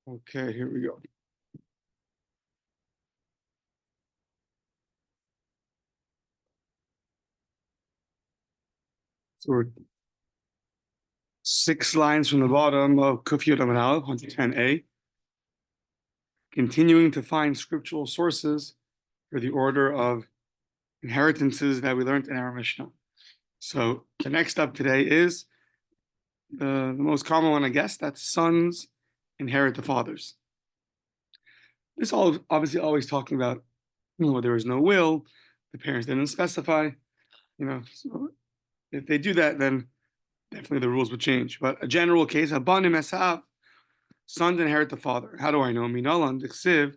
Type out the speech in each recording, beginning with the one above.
Okay, here we go. So we're 6 lines from the bottom of Kuf Yud Amud Aleph, 110a, continuing to find scriptural sources for the order of inheritances that we learned in our Mishnah. So the next step today is the most common one, I guess, that sons inherit the fathers. This all obviously always talking about, there was no will, the parents didn't specify, so if they do that, then definitely the rules would change. But a general case, Abanim Esav, sons inherit the father. How do I know? Minalan Diksiv,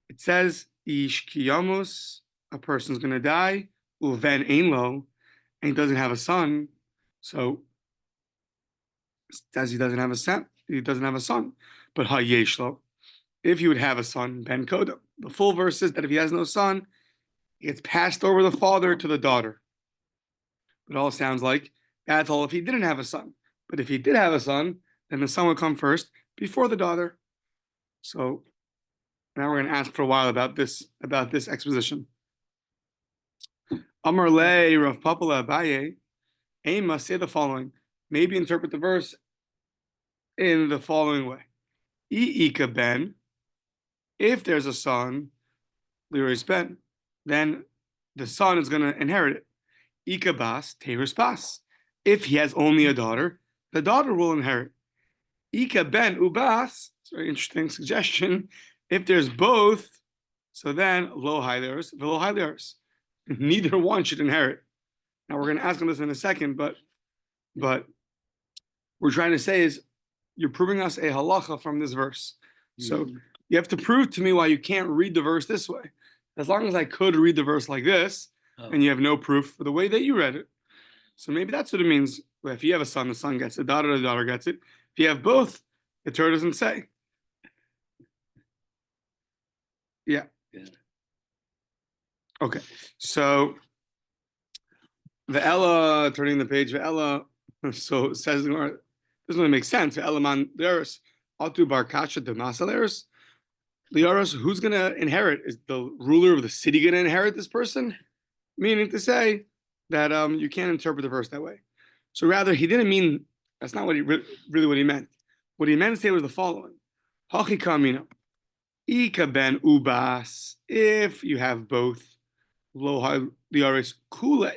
it says, Ish Kiyamus, a person's going to die, Uven Einlo, and he doesn't have a son, so it says he doesn't have a son, but Hayeshlo, if he would have a son, Ben Kodam. The full verse is that if he has no son, he gets passed over the father to the daughter. It all sounds like that's all if he didn't have a son. But if he did have a son, then the son would come first before the daughter. So now we're going to ask for a while about this exposition. Amar le Rav Papa Abaye, Ema, say the following. Maybe interpret the verse in the following way. Ika ben, if there's a son, Liris ben, then the son is going to inherit it. Ika bas, Tevis bas. If he has only a daughter, the daughter will inherit. Ika ben ubas, it's a very interesting suggestion. If there's both, so then lo hileris, velo hileris. Neither one should inherit. Now we're going to ask him this in a second, but we're trying to say is you're proving us a halacha from this verse. So you have to prove to me why you can't read the verse this way. As long as I could read the verse like this, and you have no proof for the way that you read it. So maybe that's what it means. Well, if you have a son, the son gets it. The daughter gets it. If you have both, the Torah doesn't say. Yeah. Okay. So the Ella, turning the page, the Ella, so it says, doesn't really make sense. The Elaman Learis, Atu Bar Kasha de Masaleris. Learis, who's going to inherit? Is the ruler of the city going to inherit this person? Meaning to say that you can't interpret the verse that way. So rather, he didn't mean, that's not what he really what he meant. What he meant to say was the following. Hachi kamina. Ika ben ubas. If you have both, v'lo liaris kule,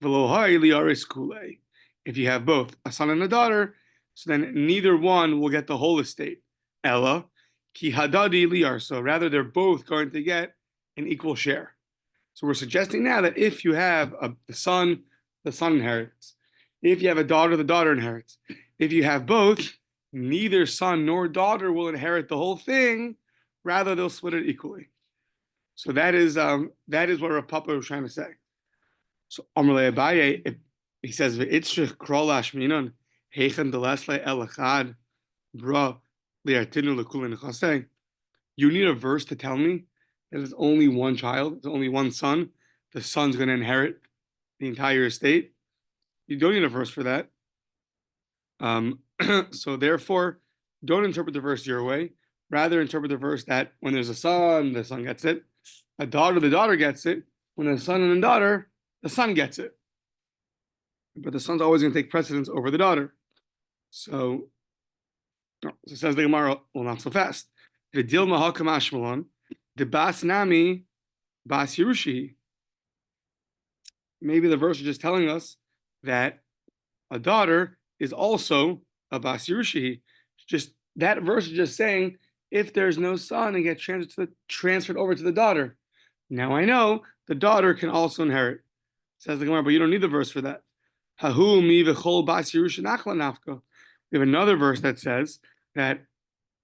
v'lo liaris kule. If you have both, a son and a daughter, so then neither one will get the whole estate. Ella, ki hadadi liar. So rather, they're both going to get an equal share. So we're suggesting now that if you have the son inherits. If you have a daughter, the daughter inherits. If you have both, neither son nor daughter will inherit the whole thing. Rather, they'll split it equally. So that is what Rav Papa was trying to say. So Amrle Abaye, he says, "V'itshich krolash minon heichen delesle elachad bra liartinu lekulin chasei." You need a verse to tell me that there's only one child, there's only one son. The son's going to inherit the entire estate. You don't need a verse for that. So therefore, don't interpret the verse your way. Rather, interpret the verse that when there's a son, the son gets it. A daughter, the daughter gets it. When there's a son and a daughter, the son gets it. But the son's always going to take precedence over the daughter. So it says the Gemara, well, not so fast. The Dilma Hakam the Bas Nami Bas Yerushi. Maybe the verse is just telling us that a daughter is also a Bas Yerushi. Just that verse is just saying if there's no son, it gets transferred over to the daughter. Now I know the daughter can also inherit. Says the Gemara, but you don't need the verse for that. Hahu mi v'chol Bas Yerushi nachla nafka. We have another verse that says that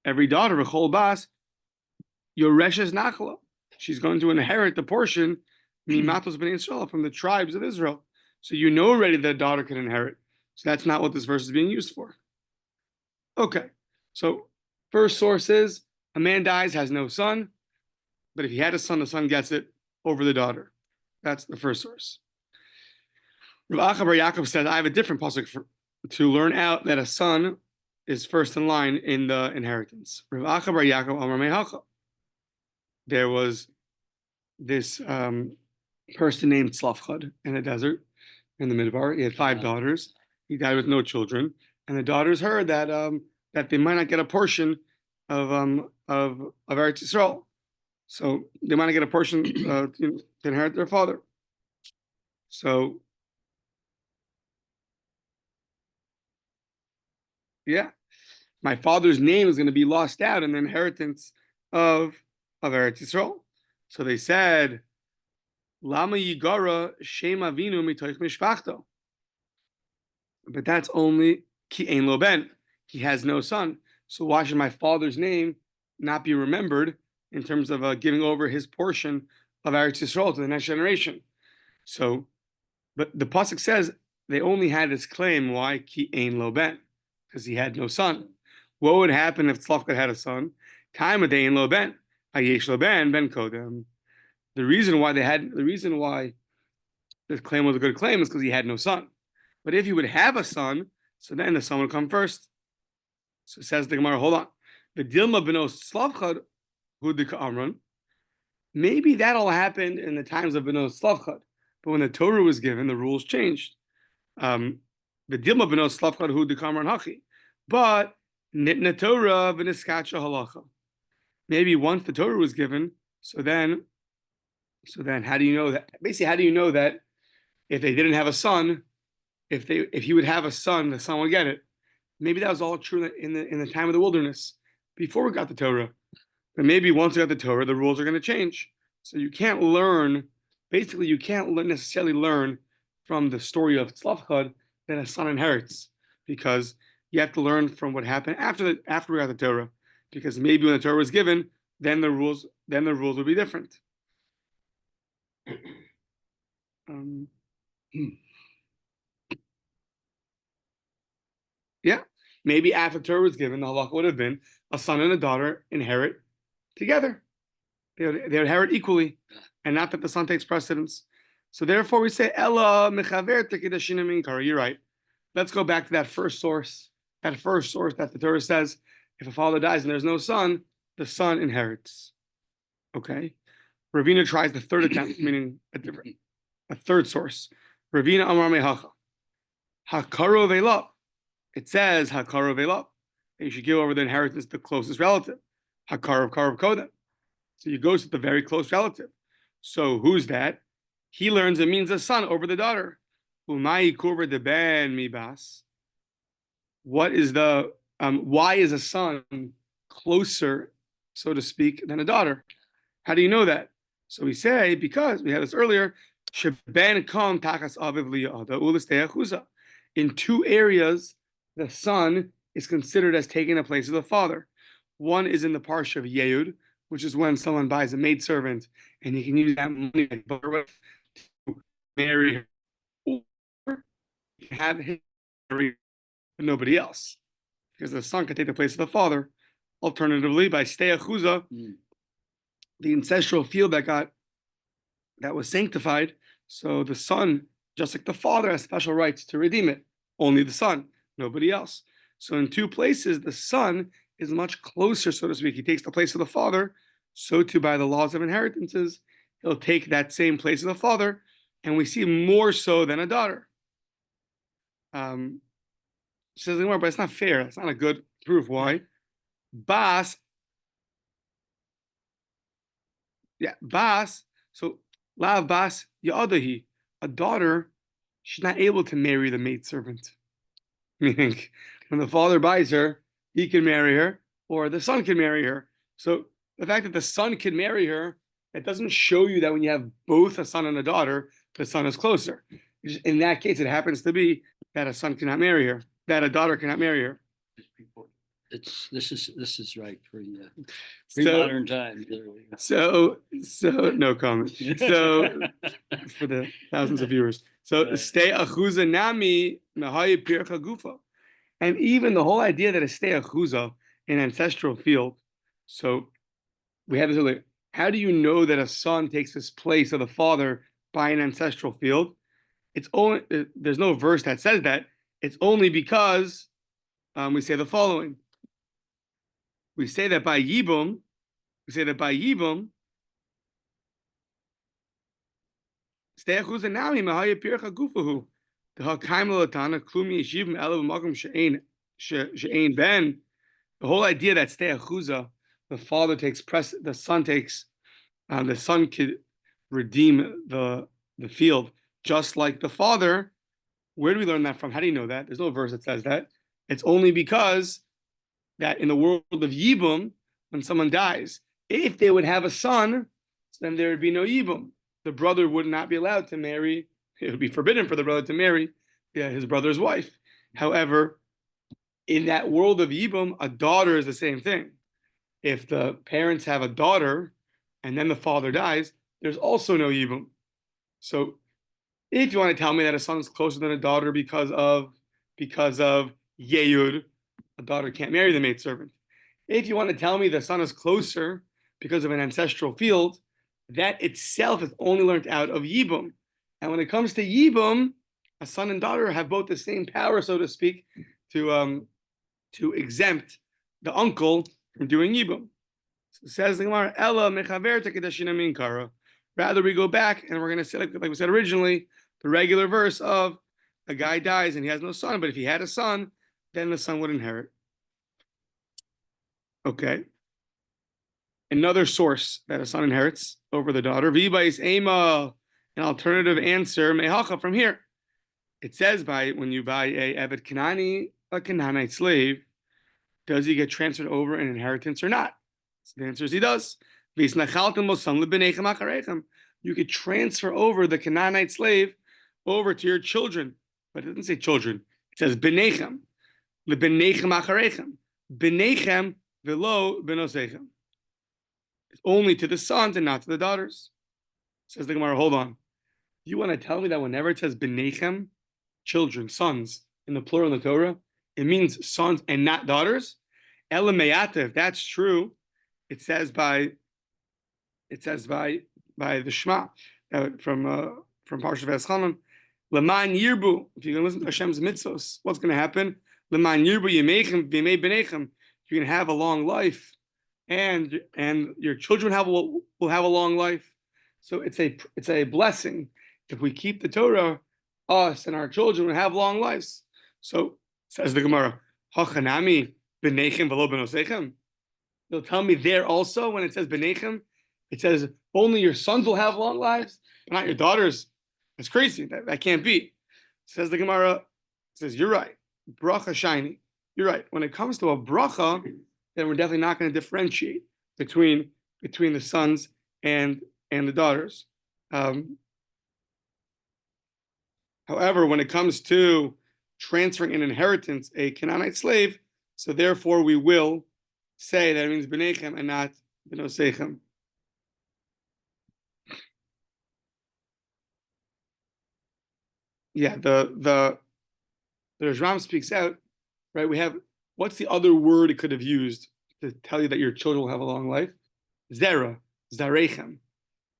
every daughter v'chol Bas Yoreshes Nachla. She's going to inherit the portion Mimatos ben Israel from the tribes of Israel. So you know already that a daughter can inherit. So that's not what this verse is being used for. Okay. So first source is a man dies, has no son, but if he had a son, the son gets it over the daughter. That's the first source. Rav Acha bar Yaakov said, I have a different pasuk to learn out that a son is first in line in the inheritance. Rav Acha bar Yaakov Amar Mehacha. There was this person named Tzlafchad in the desert, in the Midbar. He had 5 daughters. He died with no children, and the daughters heard that that they might not get a portion of Eretz Yisrael, so they might not get a portion to inherit their father. So yeah, my father's name is going to be lost out in the inheritance of Eretz Yisrael. So they said, Lama Yigara Shem Avinu mitoich mishpachto. But that's only ki ein lo ben. He has no son. So why should my father's name not be remembered in terms of giving over his portion of Eretz Yisrael to the next generation? So, but the pasuk says they only had this claim. Why ki ein lo ben? Because he had no son. What would happen if Tzlafchad had a son? Time of ein lo ben. Hayesh lo ben ben kodem. The reason why this claim was a good claim is because he had no son. But if he would have a son, so then the son would come first. So it says the Gemara, hold on. The Dilma benos Tzlafchad hudika Amran. Maybe that all happened in the times of benos Tzlafchad, but when the Torah was given, the rules changed. The Dilma benos Tzlafchad hudika Amran hachi, but nitna Torah v'niskacha halacha. Maybe once the Torah was given, so then how do you know that? Basically, how do you know that if they didn't have a son, if he would have a son, the son would get it? Maybe that was all true in the time of the wilderness before we got the Torah. But maybe once we got the Torah, the rules are going to change. So you can't learn. Basically, you can't necessarily learn from the story of Tzlafchad that a son inherits, because you have to learn from what happened after we got the Torah. Because maybe when the Torah was given, then the rules would be different. Yeah, maybe after Torah was given, the halacha would have been a son and a daughter inherit together. They would inherit equally, and not that the son takes precedence. So therefore, we say Ella mechaver tekidashina minkara. You're right. Let's go back to that first source. That first source that the Torah says, if a father dies and there's no son, the son inherits. Okay. Ravina tries the third attempt, meaning a third source. Ravina Amar Mehacha. Hakaro Vela. It says Hakaro Vela. You should give over the inheritance to the closest relative. Hakar of Kodem. So you go to the very close relative. So who's that? He learns it means a son over the daughter. Umai Kurva de Ben Mibas. What is the why is a son closer, so to speak, than a daughter? How do you know that? So we say, because we had this earlier, in 2 areas, the son is considered as taking the place of the father. One is in the parsha of Yehud, which is when someone buys a maidservant and he can use that money to marry her, or have him marry nobody else, because the son can take the place of the father. Alternatively, by Stei Achuza, the ancestral field that was sanctified, so the son, just like the father, has special rights to redeem it. Only the son, nobody else. So in 2 places, the son is much closer, so to speak. He takes the place of the father. So too, by the laws of inheritances, he'll take that same place of the father, and we see more so than a daughter. She says anymore, but it's not fair. It's not a good proof. Why? Bas. Yeah, Bas. So Lav Bas Ya'adahi, a daughter, she's not able to marry the maidservant. Meaning, when the father buys her, he can marry her, or the son can marry her. So the fact that the son can marry her, it doesn't show you that when you have both a son and a daughter, the son is closer. In that case, it happens to be that a son cannot marry her, that a daughter cannot marry her. This is right for pre-modern times. So no comment. So for the thousands of viewers. So stay achuza nami mehayi pircha gufa. And even the whole idea that a stay achuza, an ancestral field. So we had this earlier. How do you know that a son takes this place of the father by an ancestral field? It's only there's no verse that says that. It's only because we say the following. We say that by Yibum, the whole idea that stay achuza, the father takes the son takes, the son could redeem the field just like the father. Where do we learn that from? How do you know that? There's no verse that says that. It's only because that in the world of Yibum, when someone dies, if they would have a son, then there would be no Yibum. The brother would not be allowed to marry. It would be forbidden for the brother to marry his brother's wife. However, in that world of Yibum, a daughter is the same thing. If the parents have a daughter and then the father dies, there's also no Yibum. So if you want to tell me that a son is closer than a daughter because of Yeyud, a daughter can't marry the maidservant. If you want to tell me the son is closer because of an ancestral field, that itself is only learned out of Yibum. And when it comes to Yibum, a son and daughter have both the same power, so to speak, to exempt the uncle from doing Yibum. So says the Gemara, Ella mechaver tekadashina min kara. Rather, we go back and we're going to say, like we said originally, the regular verse of a guy dies and he has no son, but if he had a son, then the son would inherit. Okay. Another source that a son inherits over the daughter. Viba is ema, an alternative answer, mehacha from here. It says when you buy a Evet Kanani, a Canaanite slave, does he get transferred over in inheritance or not? So the answer is he does. You could transfer over the Canaanite slave over to your children, but it doesn't say children. It says benechem, lebenechem acharechem, benechem velo benosechem. It's only to the sons and not to the daughters. Says the Gemara, hold on. You want to tell me that whenever it says benechem, children, sons, in the plural in the Torah, it means sons and not daughters? Elameyatev, if that's true, it says by the Shema from Parshat V'Eschanan, Leman Yirbu. If you're going to listen to Hashem's mitzvos, what's going to happen? Leman Yirbu Yemechem V'Yemei Benechem. You're going to have a long life, and your children will have a long life. So it's a blessing if we keep the Torah. Us and our children will have long lives. So says the Gemara, Hachanami Benechem V'Lo Benosechem. They'll tell me there also when it says Benechem, it says only your sons will have long lives, but not your daughters. That's crazy. That can't be. Says the Gemara, says, you're right. Bracha shiny. You're right. When it comes to a bracha, then we're definitely not going to differentiate between the sons and the daughters. However, when it comes to transferring an inheritance, a Canaanite slave, so therefore we will say that it means Benechem and not Benosechem. Yeah, the Rashbam speaks out, right? We have, what's the other word it could have used to tell you that your children will have a long life? Zera, Zarechem.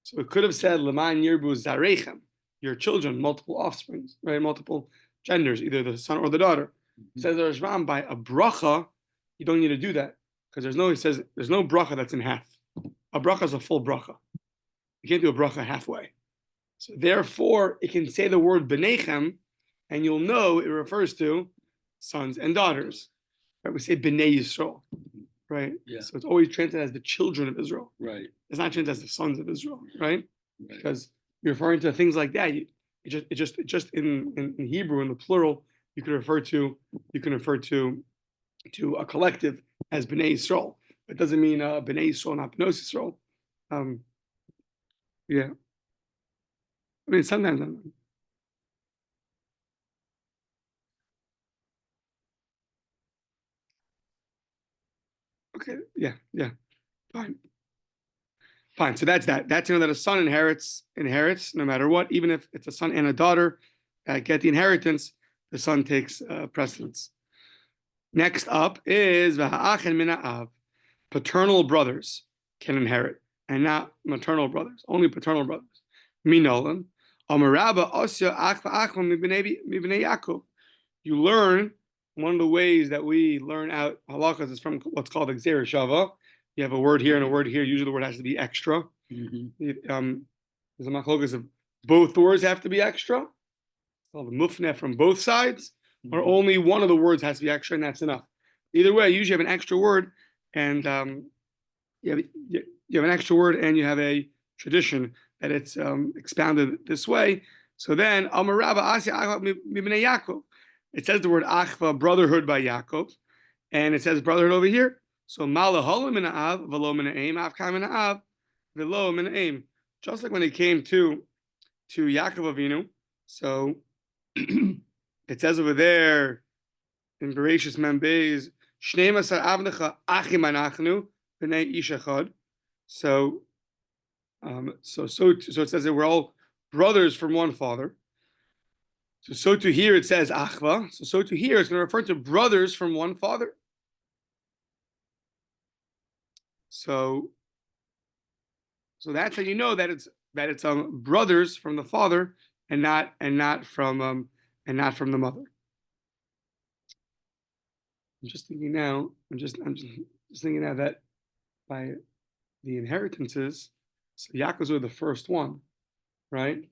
So it could have said Leman Yirbu Zarechem, your children, multiple offsprings, right? Multiple genders, either the son or the daughter. Mm-hmm. Says the Rashbam, by a bracha, you don't need to do that. Because he says there's no bracha that's in half. A bracha is a full bracha. You can't do a bracha halfway. So therefore, it can say the word Benechem, and you'll know it refers to sons and daughters. Right? We say Bnei Yisrael, right? Yeah. So it's always translated as the children of Israel. Right. It's not translated as the sons of Israel, right? Because you're referring to things like that. It just in Hebrew in the plural, you can refer to a collective as Bnei Yisrael. It doesn't mean Bnei Yisrael, not Bnos Yisrael. Yeah. I mean, sometimes. Okay. Yeah. Fine. So that's that. That's that a son inherits no matter what, even if it's a son and a daughter get the inheritance, the son takes precedence. Next up is v'ha'achen min ha'av. Paternal brothers can inherit, and not maternal brothers. Only paternal brothers. Minolan. Amarabba osya ach v'achma mibnei Yaakov. You learn one of the ways that we learn out halachas is from what's called a Gzeira Shava. You have a word here and a word here. Usually the word has to be extra. There's a machlokas of both words have to be extra. Called the mufneh from both sides, or only one of the words has to be extra, and that's enough. Either way, you usually have an extra word, and you have an extra word, and you have a tradition that it's expounded this way. So then, Amar Rabba Asya Achva Mibnei Yaakov. It says the word Achva, brotherhood by Yaakov, and it says brotherhood over here. So Mala Holim min Av, Velo min Aim, Avkam min Av, Velo min Aim. Just like when they came to Yaakov Avinu, so it says over there in Bereshis Mem Beis, Shnei Masar Avnecha Achim Anachnu B'nei Ish Echad. So it says that we're all brothers from one father. So to here it says Achva. So to here it's going to refer to brothers from one father. So that's how you know that it's brothers from the father and not from the mother. I'm just thinking now that by the inheritances, so Yaakov's were the first one, right?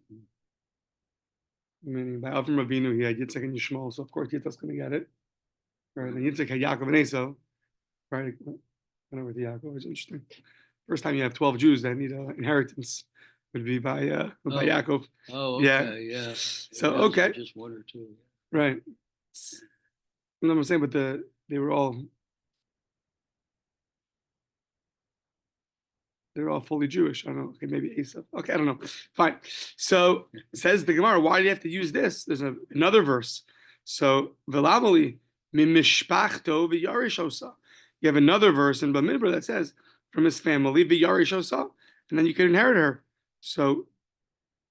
Meaning by Avram Avinu he had Yitzchak and Yishmael, so of course Yitzchak's going to get it. Right? And Yitzchak had Yaakov and Esau, right? Went over to Yaakov. It's interesting. First time you have 12 Jews that need an inheritance would be by Yaakov. Oh, okay, yeah. So okay, just one or two. Right. You know what I'm saying? But they were all fully Jewish. I don't know. Okay, maybe Esau. Okay, I don't know. Fine. So says the Gemara, why do you have to use this? There's another verse. So Velamali mimishpachto v'yarishosa. You have another verse in Bamidbar that says from his family v'yarishosa, and then you can inherit her. So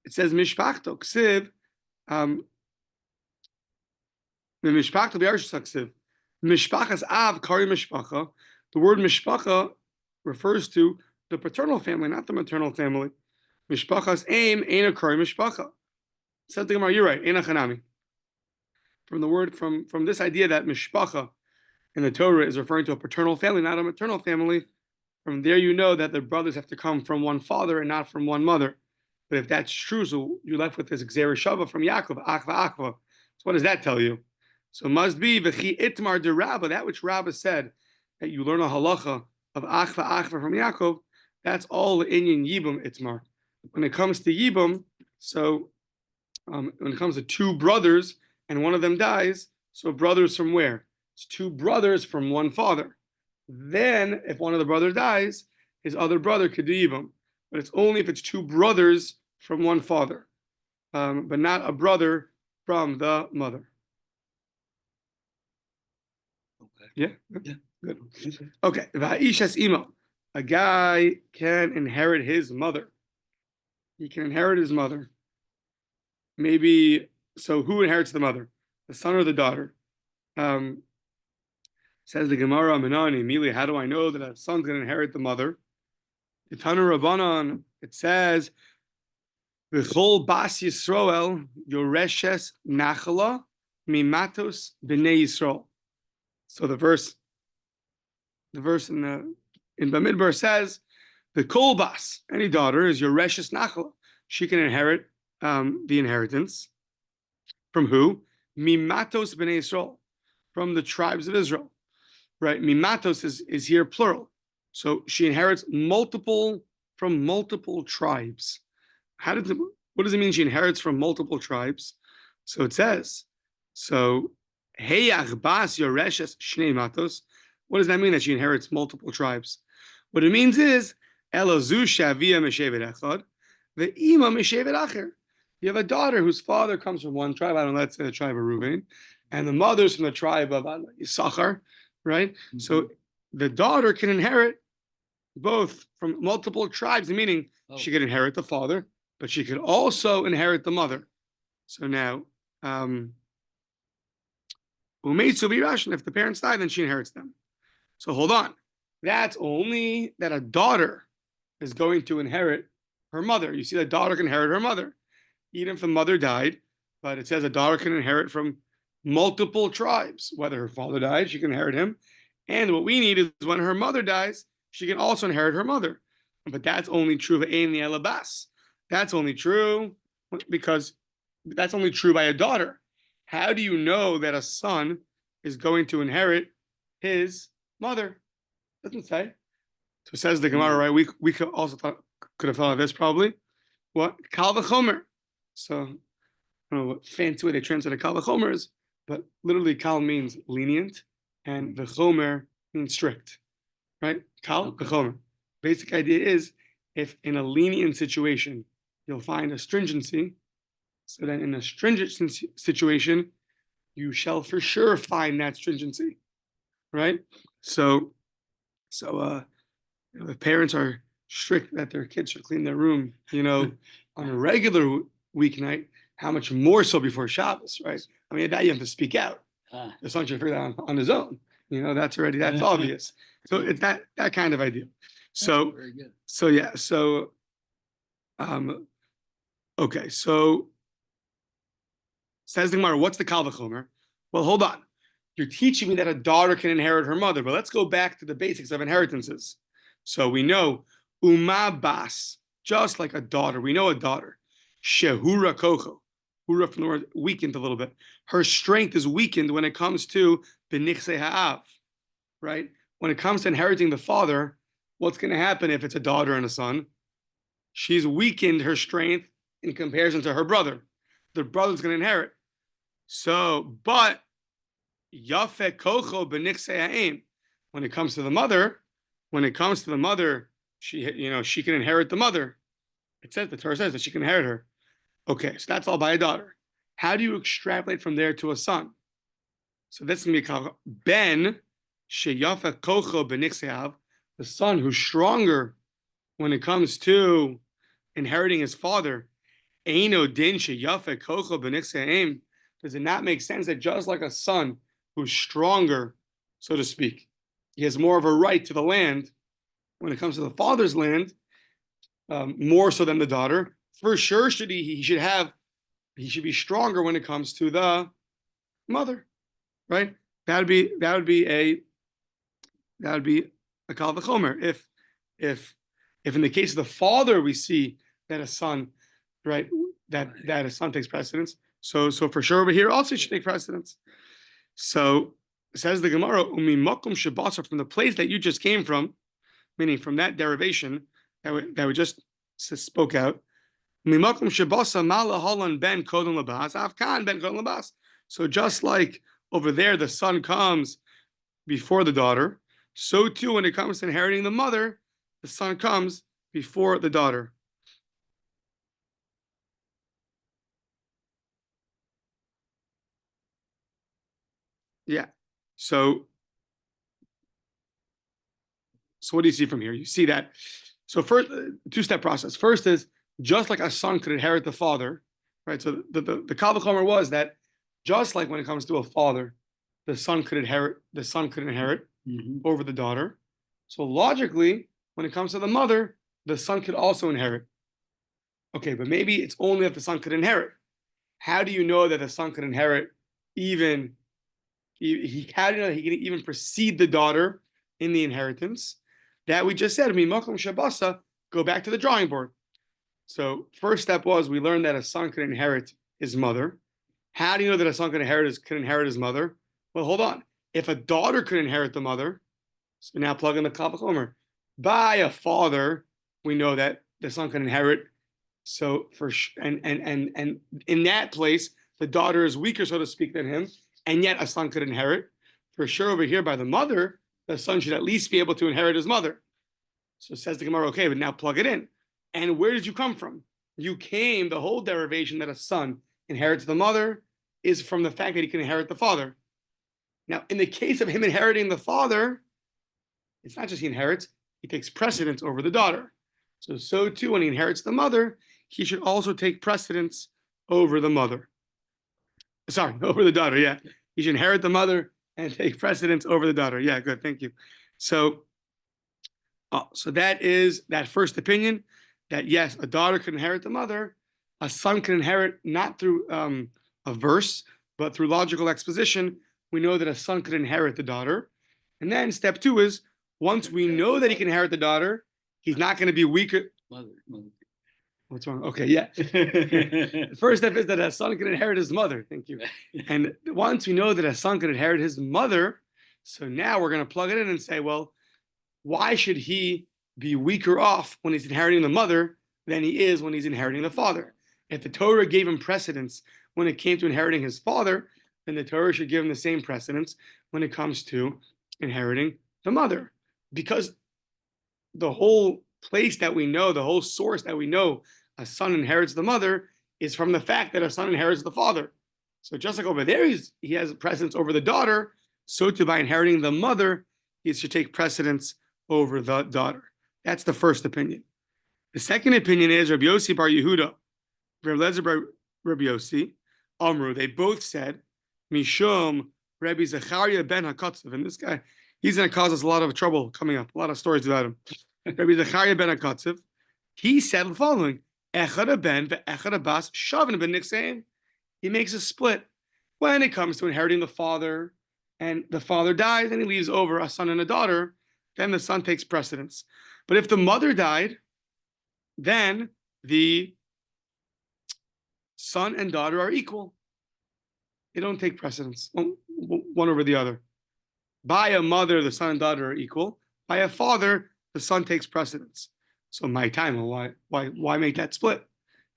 it says mishpachto ksiv. Mishpachto v'yarishosa ksiv. Mishpachas av kari mishpacha. The word mishpacha refers to the paternal family, not the maternal family. Mishpachas aim ain't a kari mishpacha. Said the Gemara, you're right. Ain't a chanami. From the word from this idea that mishpacha in the Torah is referring to a paternal family, not a maternal family. From there, you know that the brothers have to come from one father and not from one mother. But if that's true, so you're left with this Gzeira Shava from Yaakov, Achva. So what does that tell you? So it must be v'chi itmar de Rabba, that which Rabba said, that you learn a halacha of Achva from Yaakov, that's all the Inyan Yibum itmar. When it comes to Yibum, so when it comes to two brothers and one of them dies, so brothers from where? It's two brothers from one father. Then, if one of the brothers dies, his other brother could do Yibum. But it's only if it's two brothers from one father, but not a brother from the mother. Okay. Yeah? Good. Okay. Va'ishas imo. A guy can inherit his mother. He can inherit his mother. Maybe, so who inherits the mother? The son or the daughter? Says the Gemara, Menani, Mili, how do I know that a son's going to inherit the mother? The Tanu Rabbanan, it says, V'chol bas Yisroel, Yoreshes Nachala, Mimatos B'nei Yisrael. So the verse in Bamidbar says, the kol bas, any daughter, is Yoreshes Nachala. She can inherit the inheritance. From who? Mimatos B'nei Yisrael. From the tribes of Israel. Right? Mimatos is here plural. So she inherits from multiple tribes. What does it mean she inherits from multiple tribes? So it says, so Heyach bas Yoreshes Shnei Matos. What does that mean that she inherits multiple tribes? What it means is Elozu Shavia Meshevet Echad, the Ima Meshevet Acher. You have a daughter whose father comes from one tribe, I don't know, let's say the tribe of Reuven, and the mother's from the tribe of Issachar, right? Mm-hmm. So the daughter can inherit both from multiple tribes, meaning she could inherit the father, but she could also inherit the mother. So now, if the parents die, then she inherits them. So hold on. That's only that a daughter is going to inherit her mother. You see, the daughter can inherit her mother, even if the mother died. But it says a daughter can inherit from multiple tribes. Whether her father dies, she can inherit him. And what we need is when her mother dies, she can also inherit her mother. But that's only true of Ein Elabas. That's only true because that's only true by a daughter. How do you know that a son is going to inherit his mother? Doesn't say. So says the Gemara, right? We could also could have thought of this probably. What? Kal v'chomer. So I don't know what fancy way they translate Kal v'chomer is, but literally Kal means lenient and v'chomer means strict, right? Kal v'chomer. Basic idea is if in a lenient situation you'll find a stringency, so then in a stringent situation you shall for sure find that stringency, right? So if parents are strict that their kids should clean their room, on a regular weeknight, how much more so before Shabbos, right? I mean, that you have to speak out. The son should figure that out on his own. That's obvious. So it's that kind of idea. So Very good. so yeah, so okay, so says the Gemara, what's the Kal v'chomer? Well, hold on. You're teaching me that a daughter can inherit her mother, but let's go back to the basics of inheritances. So we know Uma Bas, just like a daughter. We know a daughter. Shehura Kocho. Hura from the word weakened a little bit. Her strength is weakened when it comes to Benichse Ha'av, right? When it comes to inheriting the father, what's going to happen if it's a daughter and a son? She's weakened her strength in comparison to her brother. The brother's going to inherit. So, but Yafet Kocho Benichse Ha'im. When it comes to the mother, she can inherit the mother. It says, the Torah says that she can inherit her. Okay, so that's all by a daughter. How do you extrapolate from there to a son? So that's going to be called Ben Sheyafa Kocho Benichseav, the son who's stronger when it comes to inheriting his father. Eino Din Sheyafa Kocho Benichseaim. Does it not make sense that just like a son who's stronger, so to speak, he has more of a right to the land when it comes to the father's land, more so than the daughter? For sure, he should be stronger when it comes to the mother, right? That would be a Kal v'chomer. If in the case of the father we see that a son, right, that a son takes precedence. So for sure over here also should take precedence. So says the Gemara, Umimakum Shabasa, from the place that you just came from, meaning from that derivation that we just spoke out. So just like over there the son comes before the daughter, so too when it comes to inheriting the mother, the son comes before the daughter. Yeah. So what do you see from here? You see that. So first, two-step process. First is just like a son could inherit the father, right? So the Kal v'chomer was that just like when it comes to a father, the son could inherit over the daughter. So logically, when it comes to the mother, the son could also inherit. Okay, but maybe it's only if the son could inherit. How do you know that the son could inherit even? How do you know he can even precede the daughter in the inheritance? That we just said, Mimakom Shabasa, go back to the drawing board. So first step was we learned that a son could inherit his mother. How do you know that a son could inherit his mother? Well, hold on. If a daughter could inherit the mother, so now plug in the Kal v'chomer. By a father, we know that the son can inherit. So and in that place, the daughter is weaker, so to speak, than him, and yet a son could inherit. For sure, over here by the mother, the son should at least be able to inherit his mother. So says the Gemara, okay, but now plug it in. And where did you come from? The whole derivation that a son inherits the mother is from the fact that he can inherit the father. Now, in the case of him inheriting the father, it's not just he inherits, he takes precedence over the daughter. So too, when he inherits the mother, he should also take precedence over the mother. Sorry, over the daughter, yeah. He should inherit the mother and take precedence over the daughter. Yeah, good, thank you. So that is that first opinion, that yes, a daughter can inherit the mother, a son can inherit not through a verse, But through logical exposition, we know that a son could inherit the daughter. And then step two is once we know that he can inherit the daughter, he's not going to be weaker. Mother. What's wrong? Okay, yeah. The first step is that a son can inherit his mother. Thank you. And once we know that a son can inherit his mother, so now we're going to plug it in and say, well, why should he be weaker off when he's inheriting the mother than he is when he's inheriting the father? If the Torah gave him precedence when it came to inheriting his father, then the Torah should give him the same precedence when it comes to inheriting the mother. Because the whole place that we know, the whole source that we know a son inherits the mother is from the fact that a son inherits the father. So just like over there, he has precedence over the daughter, so too by inheriting the mother, he should take precedence over the daughter. That's the first opinion. The second opinion is Rabbi Yossi bar Yehuda, Rabbi Lezer bar Rabbi Yossi, Amru. They both said, Mishum Rabbi Zechariah ben Hakatzav. And this guy, he's going to cause us a lot of trouble coming up, a lot of stories about him. Rabbi Zechariah ben Hakatzav, he said the following, Echad ben ve'echad bas shavin ben nixein. He makes a split when it comes to inheriting the father, and the father dies and he leaves over a son and a daughter, then the son takes precedence. But if the mother died, then the son and daughter are equal. They don't take precedence, one over the other. By a mother, the son and daughter are equal. By a father, the son takes precedence. So my time, why make that split?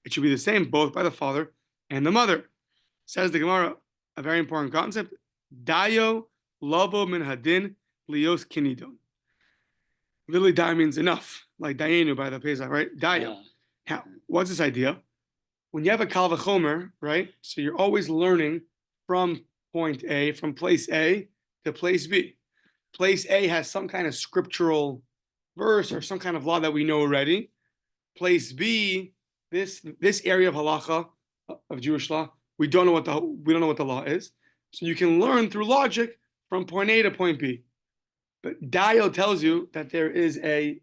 It should be the same, both by the father and the mother. Says the Gemara, a very important concept. Dayo lobo min hadin lios kinidon. Literally, da means enough, like Dayenu by the Pesach, right? Dayo. How? What's this idea? When you have a Kal V'chomer, right? So you're always learning from point A, from place A to place B. Place A has some kind of scriptural verse or some kind of law that we know already. Place B, this area of halacha of Jewish law, we don't know what the law is. So you can learn through logic from point A to point B. But Dayo tells you that there is a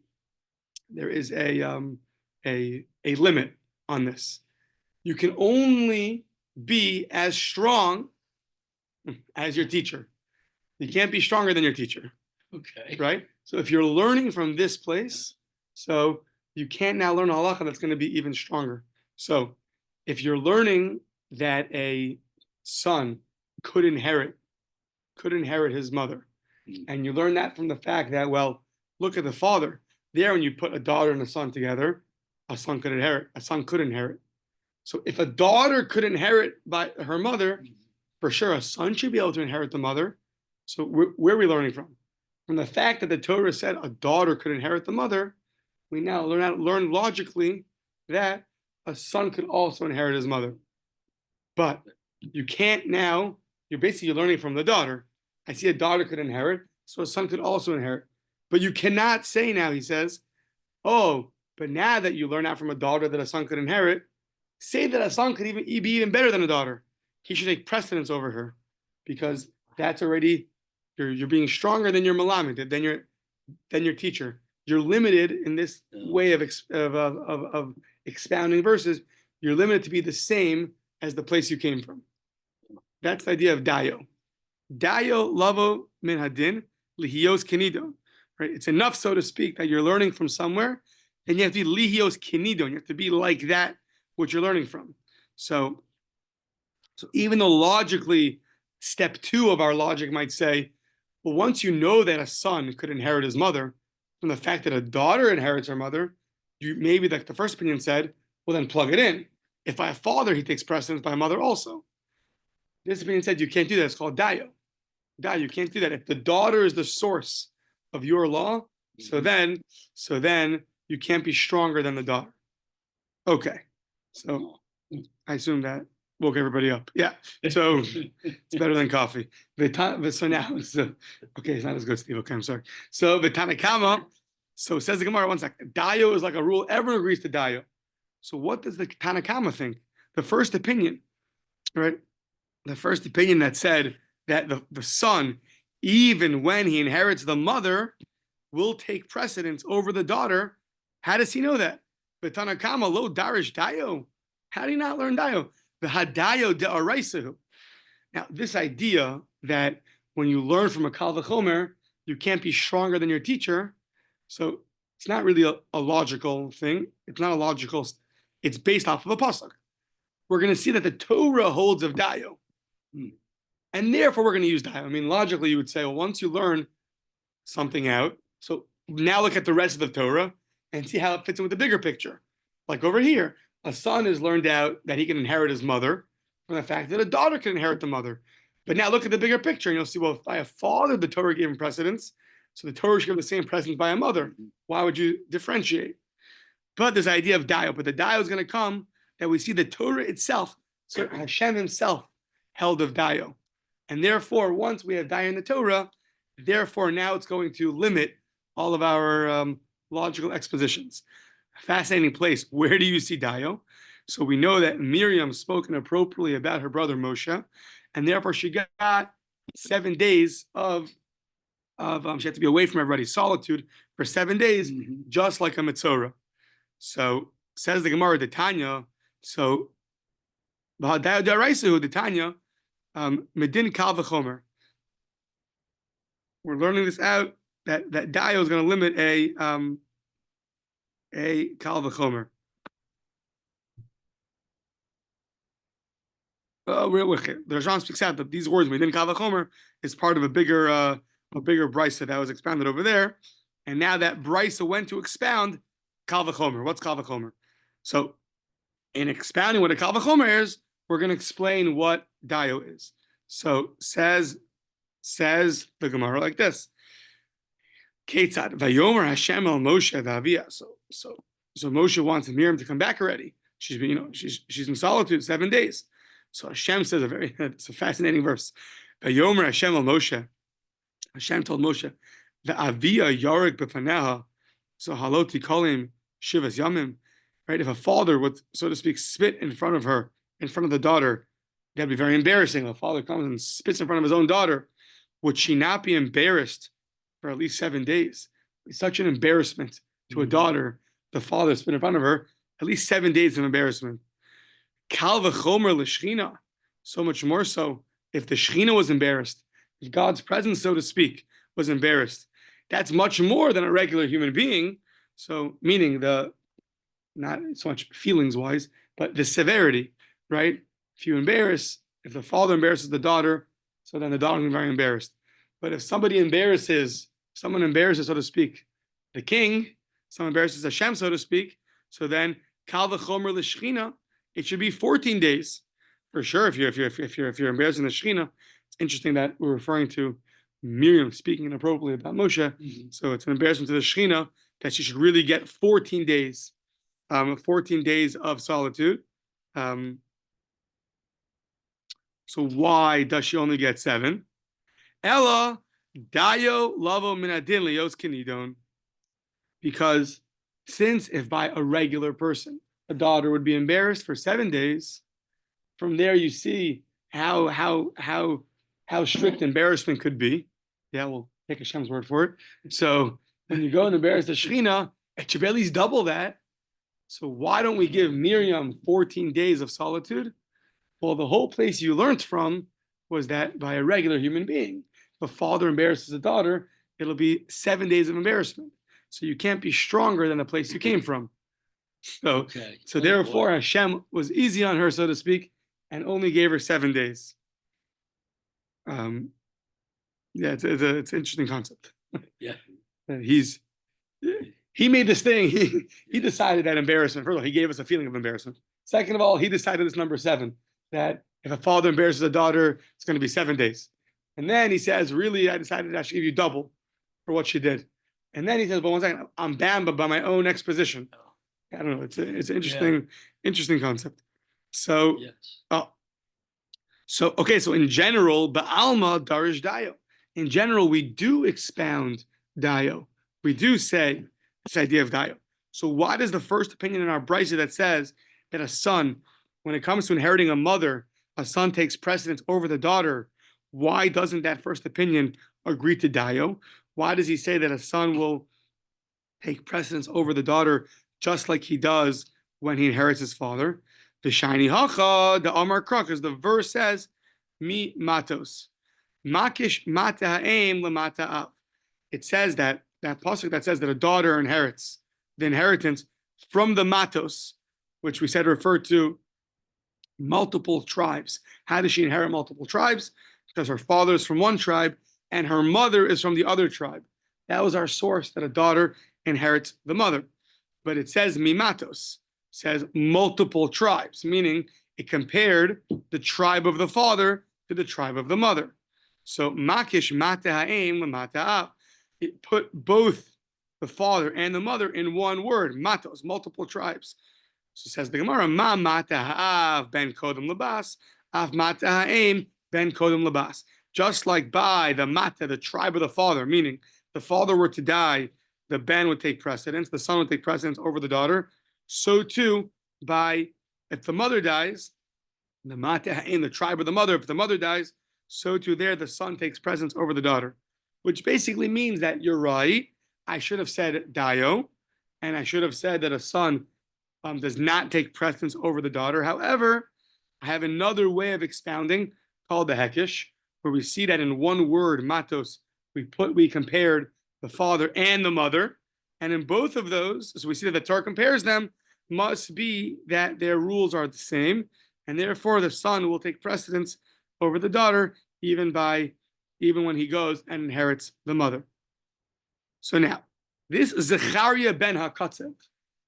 limit on this. You can only be as strong as your teacher. You can't be stronger than your teacher. Okay. Right? So if you're learning from this place, so you can't now learn halacha that's going to be even stronger. So if you're learning that a son could inherit his mother, and you learn that from the fact that, well, look at the father. There, when you put a daughter and a son together, a son could inherit. So if a daughter could inherit by her mother, for sure a son should be able to inherit the mother. So where are we learning from? From the fact that the Torah said a daughter could inherit the mother, we now learn logically that a son could also inherit his mother. But you can't now, you're basically learning from the daughter. I see a daughter could inherit, so a son could also inherit. But you cannot say now, he says, oh, but now that you learn out from a daughter that a son could inherit, say that a son could be even better than a daughter. He should take precedence over her, because that's already, you're being stronger than your malamed, than your teacher. You're limited in this way of expounding verses. You're limited to be the same as the place you came from. That's the idea of dayo. Dayo lavo min hadin lihios kinido. Right? It's enough, so to speak, that you're learning from somewhere, and you have to be lihios kinidon. You have to be like that, what you're learning from. So even though logically, step 2 of our logic might say, well, once you know that a son could inherit his mother, from the fact that a daughter inherits her mother, you maybe, like the first opinion said, well, then plug it in. If by a father he takes precedence, by a mother also. This opinion said you can't do that. It's called dayo. You can't do that. If the daughter is the source of your law, so then you can't be stronger than the daughter. Okay. So I assume that woke everybody up. Yeah. So it's better than coffee. So now, okay, it's not as good, Steve. Okay, I'm sorry. So the Tanakama, so says the Gemara, one second. Dayo is like a rule. Everyone agrees to dayo. So what does the Tanakama think? The first opinion, right? The first opinion that said that the son, even when he inherits the mother, will take precedence over the daughter. How does he know that? The Tanakama lo darish dayo. How do you not learn dayo? The hadayo de araisahu. Now, this idea that when you learn from a Kal V'chomer, you can't be stronger than your teacher. So it's not really a logical thing. It's not a logical, it's based off of a pasuk. We're going to see that the Torah holds of Dayo. And therefore, we're going to use Dayo. I mean, logically, you would say, well, once you learn something out, so now look at the rest of the Torah and see how it fits in with the bigger picture. Like over here, a son has learned out that he can inherit his mother from the fact that a daughter can inherit the mother. But now look at the bigger picture and you'll see, well, if by a father, the Torah gave him precedence, so the Torah should give the same precedence by a mother. Why would you differentiate? But this idea of Dayo, but the Dayo is going to come that we see the Torah itself, so Hashem himself held of Dayo. And therefore, once we have Dayo in the Torah, therefore now it's going to limit all of our logical expositions. Fascinating place. Where do you see Dayo? So we know that Miriam spoke inappropriately about her brother Moshe, and therefore she got 7 days of she had to be away from everybody, solitude for 7 days, just like a Mitzorah. So says the Gemara, the Tanya. So the Tanya, Medin Kal V'chomer. We're learning this out that Dayo is going to limit a Kal V'chomer. The Rajan speaks out that these words, Medin Kal V'chomer, is part of a bigger brisa that was expounded over there, and now that brisa went to expound Kal V'chomer. What's Kal V'chomer? So, in expounding what a Kal V'chomer is, we're going to explain what Dayo is. So says the Gemara like this: Ketzad Vayomer Hashem el Moshe v'Aviyah. So Moshe wants Miriam to come back already. She's in solitude 7 days. So Hashem says it's a fascinating verse. Vayomer Hashem el Moshe. Hashem told Moshe, "V'Aviyah Yarek b'Faneha." So haloti kolim shivas yamim. Right? If a father would, so to speak, spit in front of her, in front of the daughter, that'd be very embarrassing. A father comes and spits in front of his own daughter. Would she not be embarrassed for at least 7 days? It's such an embarrassment to a daughter. The father spit in front of her. At least 7 days of embarrassment. Kal v'chomer l'shchina. So much more so if the Shechina was embarrassed, if God's presence, so to speak, was embarrassed. That's much more than a regular human being. So meaning not so much feelings wise, but the severity, right? If the father embarrasses the daughter, so then the daughter is very embarrassed. But if someone embarrasses, so to speak, the king, someone embarrasses Hashem, so to speak, so then Kal v'chomer l'shchina, it should be 14 days. For sure, if you're embarrassing the Shechina, it's interesting that we're referring to Miriam speaking inappropriately about Moshe. So it's an embarrassment to the Shechina that she should really get 14 days. 14 days of solitude. So why does she only get 7? Ella dayo lavo minadin lios kinidon. Because since if by a regular person a daughter would be embarrassed for 7 days, from there you see how strict embarrassment could be. Yeah, we'll take Hashem's word for it. So when you go and embarrass the Shechina, it should be at least double that. So why don't we give Miriam 14 days of solitude? Well, the whole place you learned from was that by a regular human being, if a father embarrasses a daughter, it'll be 7 days of embarrassment. So you can't be stronger than the place you came from. So therefore, Hashem was easy on her, so to speak, and only gave her 7 days. It's an interesting concept. Yeah, he made this thing. He decided that embarrassment. First of all, he gave us a feeling of embarrassment. Second of all, he decided this number 7, that if a father embarrasses a daughter, it's going to be 7 days. And then he says, really, I decided I should give you double for what she did. And then he says, but one second, I'm bound by my own exposition. I don't know. It's an interesting concept. So, yes. So in general, Ba'alma Darish Dayo. In general, we do expound Dayo. We do say this idea of Dayo. So why does the first opinion in our brisa that says that a son, when it comes to inheriting a mother, a son takes precedence over the daughter, why doesn't that first opinion agree to Dayo? Why does he say that a son will take precedence over the daughter just like he does when he inherits his father? The shiny hacha, the Amar Kruk, as the verse says, mi matos. Makish mata ha'em lemata av. It says that pasuk that says that a daughter inherits the inheritance from the matos, which we said referred to multiple tribes. How does she inherit multiple tribes? Because her father is from one tribe and her mother is from the other tribe. That was our source that a daughter inherits the mother. But it says mimatos, says multiple tribes, meaning it compared the tribe of the father to the tribe of the mother. So makish mata ha'em lemata av. It put both the father and the mother in one word, matos, multiple tribes. So says the Gemara, ma mata ha'av ben kodem labas, av mata ha'em ben kodem labas. Just like by the mata, the tribe of the father, meaning the father were to die, the ben would take precedence, the son would take precedence over the daughter. So too, by if the mother dies, the mata ha'em, the tribe of the mother, if the mother dies, so too there the son takes precedence over the daughter, which basically means that you're right. I should have said dayo, and I should have said that a son does not take precedence over the daughter. However, I have another way of expounding called the hekish, where we see that in one word, matos, we compared the father and the mother, and in both of those, so we see that the Torah compares them, must be that their rules are the same, and therefore the son will take precedence over the daughter, even when he goes and inherits the mother. So now, this Zechariah ben HaKatzev.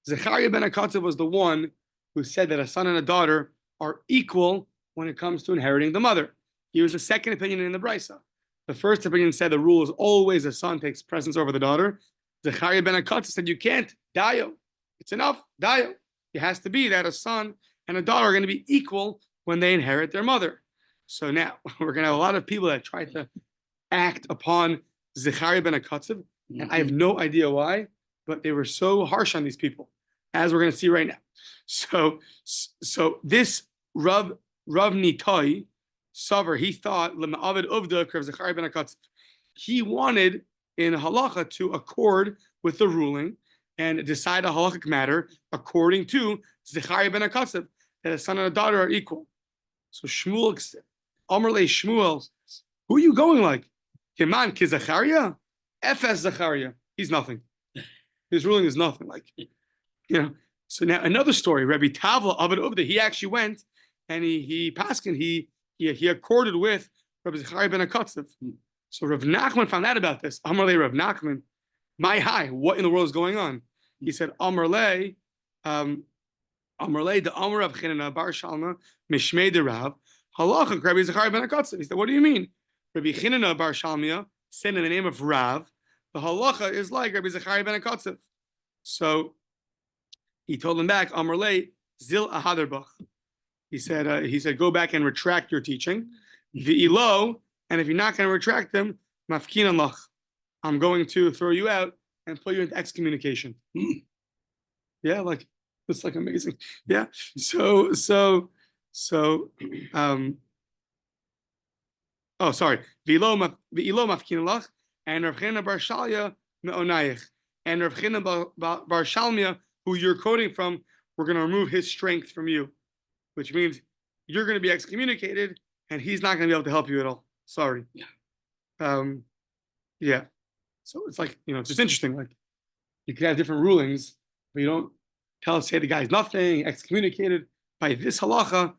Zechariah ben HaKatzev was the one who said that a son and a daughter are equal when it comes to inheriting the mother. He was the second opinion in the Brisa. The first opinion said the rule is always a son takes precedence over the daughter. Zechariah ben HaKatzev said you can't, dayo. It's enough, dayo. It has to be that a son and a daughter are going to be equal when they inherit their mother. So now we're going to have a lot of people that try to act upon Zechariah ben HaKatzev, and I have no idea why, but they were so harsh on these people, as we're going to see right now. So this Rav Nitai Savar, he thought Lema'avid Uvda Krav Zechariah ben HaKatzev. He wanted in halacha to accord with the ruling and decide a halachic matter according to Zechariah ben HaKatzev, that a son and a daughter are equal. So Shmuel, Amrle Shmuel, who are you going like? Keman ki Zechariah? F.S. Zechariah. He's nothing. His ruling is nothing. So now another story. Rabbi Tavla Avad Uvda, he actually went and he accorded with Rabbi Zechariah ben HaKatzev. So Rav Nachman found out about this. Amrle Rav Nachman, my high, what in the world is going on? He said, Amrle, the Amr Rav Chinana Bar Shalma Mishmei de Rav Halacha Rabbi Zechariah ben HaKatzev. He said, what do you mean? Rabbi Chinana Bar Shalmia said in the name of Rav, the halacha is like Rabbi Zechariah ben HaKatzev. So he told him back, Amrle Zil Ahaderbach. He said, go back and retract your teaching. V'ilo, and if you're not going to retract them, mafkinan lach. I'm going to throw you out and put you into excommunication. Yeah, it's like amazing. Yeah. Oh, sorry. V'ilo mafkinan lach, and Rav China bar Shalya me'onayich, and Rav China bar Shalmia, who you're quoting from, we're going to remove his strength from you, which means you're going to be excommunicated, and he's not going to be able to help you at all. Sorry. Yeah. Yeah. So it's it's just interesting. You could have different rulings, but you don't say the guy's nothing, excommunicated by this halacha.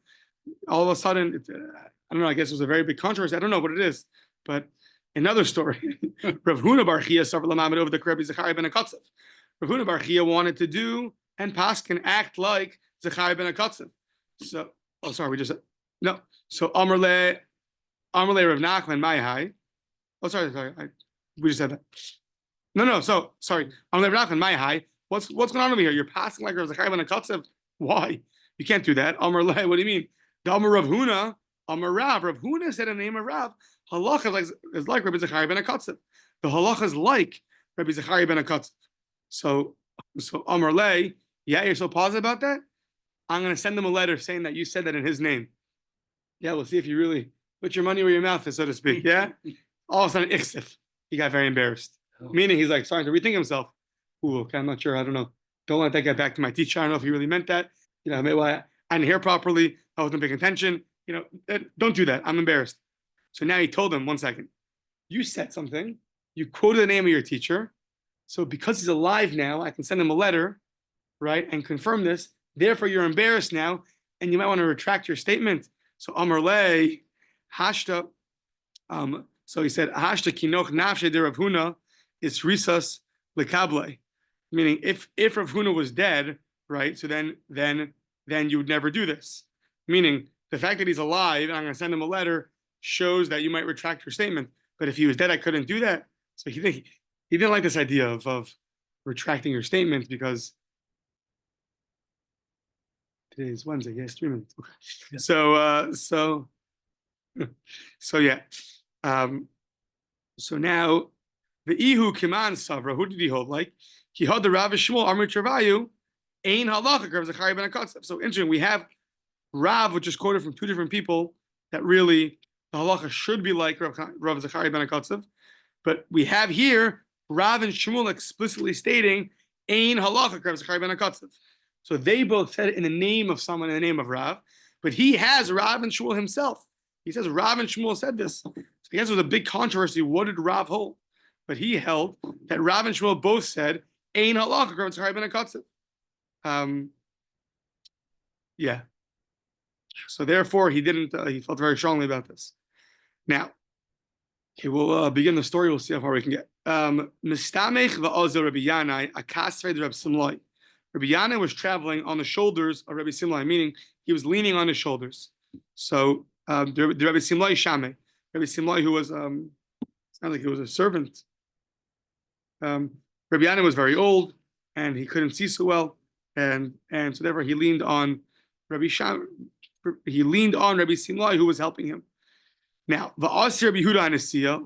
All of a sudden, I don't know, I guess it was a very big controversy. I don't know what it is. But another story, Rav Huna bar Chia suffered lamamed over the Rabbi Zechariah ben HaKatzev. Rav Huna bar Chia wanted to do and paskin act like Zechariah ben HaKatzev. So, So Amrle Rav Nachman, my high. Oh, sorry. We just said that. No. So sorry. Amrle Rav Nachman, my high. What's going on over here? You're passing like Rav Zechariah ben HaKatzev. Why? You can't do that. Amrle, what do you mean? The Amar Rav Huna, Amar Rav. Rav Huna said in the name of Rav, halacha is like Rabbi Zechariah ben HaKatzev. The halacha is like Rabbi Zechariah ben HaKatzev. So Amrle, yeah, you're so positive about that? I'm going to send him a letter saying that you said that in his name. Yeah, we'll see if you really put your money where your mouth is, so to speak. Yeah? All of a sudden, Iksif. He got very embarrassed. Meaning he's starting to rethink himself. Ooh, okay, I'm not sure. I don't know. Don't let that get back to my teacher. I don't know if he really meant that. Maybe I didn't hear properly. I wasn't paying attention. don't do that. I'm embarrassed. So now he told him, 1 second, you said something, you quoted the name of your teacher. So because he's alive now, I can send him a letter, right, and confirm this. Therefore, you're embarrassed now, and you might want to retract your statement. So Amar Le, Hashta, so he said, Hashta kinoch nafshe de Rav Huna is risas lekable. Meaning if Rav Huna was dead, right, so then you would never do this. Meaning the fact that he's alive and I'm going to send him a letter shows that you might retract your statement. But if he was dead, I couldn't do that. So he didn't like this idea of retracting your statement because today is Wednesday. Yes, 3 minutes. Okay. So yeah. So now the Ihu Kiman Savra, who did he hold like? He held the Rav Shmuel Amrit Travayu, Ein Halacha Rav Zachariah ben Akatzev. So interesting, we have Rav, which is quoted from two different people, that really the halacha should be like Rav Zachariah ben Akatzev. But we have here Rav and Shmuel explicitly stating Ein Halacha Rav Zachariah ben Akatzev. So they both said it in the name of someone, in the name of Rav, but he has Rav and Shmuel himself. He says Rav and Shmuel said this. So I guess it was a big controversy. What did Rav hold? But he held that Rav and Shmuel both said Ein Halacha Rav Zachariah ben Akatzev. Yeah. So therefore, he didn't. He felt very strongly about this. Now, okay, we'll begin the story. We'll see how far we can get. Mistamech va'ozel Rabbi Yanai akasrei Rabbi Simlai. Rabbi Yanai was traveling on the shoulders of Rabbi Simlai, meaning he was leaning on his shoulders. So the Rabbi Simlai Shame, Rabbi Simlai, who was sounds like he was a servant. Rabbi Yanai was very old and he couldn't see so well, and so therefore he leaned on Rabbi Sham. He leaned on Rabbi Simlai, who was helping him. Now, the Asir Rabbi Yehuda Anasiya.